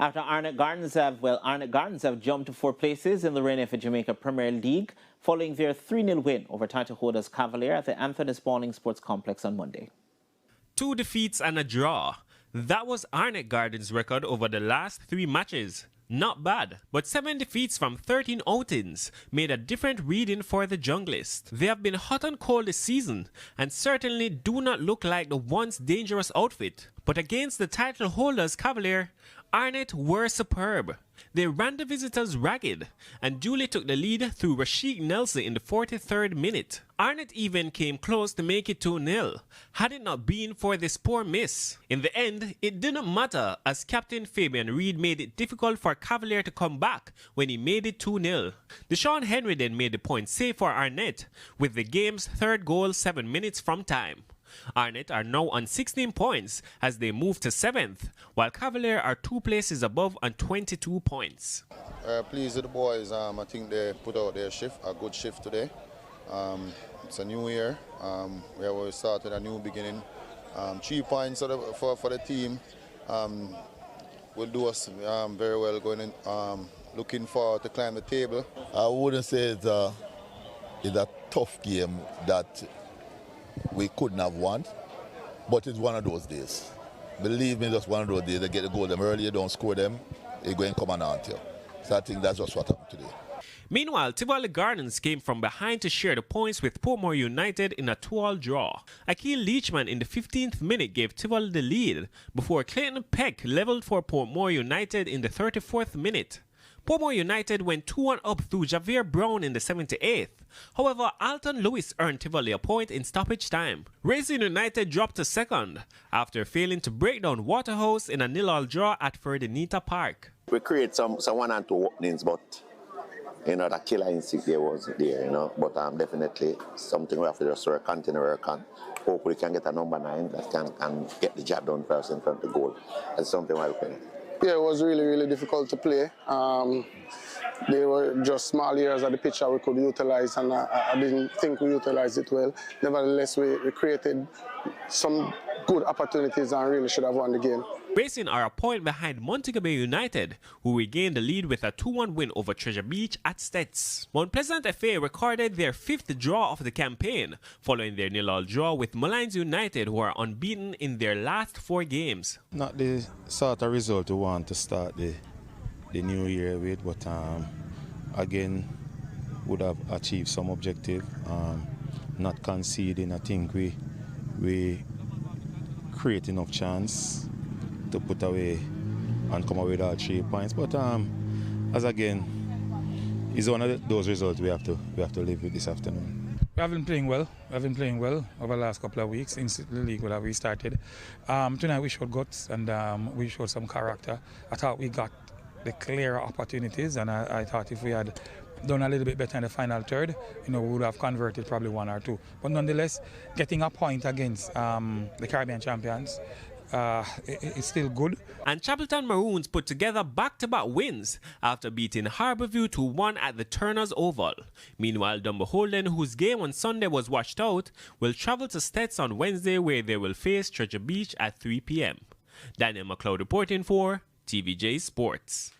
After Arnett Gardens have jumped to 4 places in the reigning for Jamaica Premier League following their 3-0 win over title holders Cavalier at the Anthony Spalding Sports Complex on Monday. 2 defeats and a draw. That was Arnett Gardens' record over the last 3 matches. Not bad, but 7 defeats from 13 outings made a different reading for the Junglists. They have been hot and cold this season and certainly do not look like the once dangerous outfit. But against the title holders Cavalier, Arnett were superb. They ran the visitors ragged and duly took the lead through Rashid Nelson in the 43rd minute. Arnett even came close to make it 2-0, had it not been for this poor miss. In the end, it didn't matter as Captain Fabian Reid made it difficult for Cavalier to come back when he made it 2-0. Deshaun Henry then made the point save for Arnett with the game's 3rd goal 7 minutes from time. Arnett are now on 16 points as they move to 7th, while Cavalier are 2 places above on 22 points. Pleased with the boys. I think they put out their shift, a good shift today. It's a new year. We have started a new beginning. 3 points for the team will do us very well going in. Looking forward to climb the table. I wouldn't say it's a tough game that we couldn't have won, but it's one of those days. Believe me, just one of those days. They get the goal them early, you don't score them, they go and come and haunt you. So I think that's just what happened today. Meanwhile, Tivoli Gardens came from behind to share the points with Portmore United in a 2-2 draw. Akil Leachman in the 15th minute gave Tivoli the lead before Clayton Peck leveled for Portmore United in the 34th minute. Portmore United went 2-1 up through Javier Brown in the 78th. However, Alton Lewis earned Tivoli a point in stoppage time. Racing United dropped to 2nd after failing to break down Waterhouse in a 0-0 draw at Ferdinita Park. We create some 1 and 2 openings, but that killer instinct there was there, But definitely something we have to just continue to work on. Hopefully we can get a number 9 that can get the job done first in front of the goal. That's something we're looking at. Yeah, it was really, really difficult to play. They were just small areas of the pitch that we could utilize, and I didn't think we utilized it well. Nevertheless, we created some good opportunities and really should have won the game. Racing are a point behind Montego Bay United, who regained the lead with a 2-1 win over Treasure Beach at Stets. Mount Pleasant FA recorded their 5th draw of the campaign, following their 0-0 draw with Mullines United, who are unbeaten in their last 4 games. Not the sort of result we want to start the new year with, but again, would have achieved some objective. Not conceding, I think we create enough chance to put away and come away with all 3 points. But as again, it's one of those results we have to live with this afternoon. We have been playing well. We have been playing well over the last couple of weeks since the league will have restarted. Tonight we showed guts and we showed some character. I thought we got the clearer opportunities, and I thought if we had done a little bit better in the final third, we would have converted probably 1 or 2. But nonetheless, getting a point against the Caribbean champions, it's still good. And Chapelton Maroons put together back-to-back wins after beating Harborview 2-1 at the Turner's Oval. Meanwhile, Dumbo Holden, whose game on Sunday was washed out, will travel to Stets on Wednesday, where they will face Treasure Beach at 3 p.m. Daniel McLeod reporting for TVJ Sports.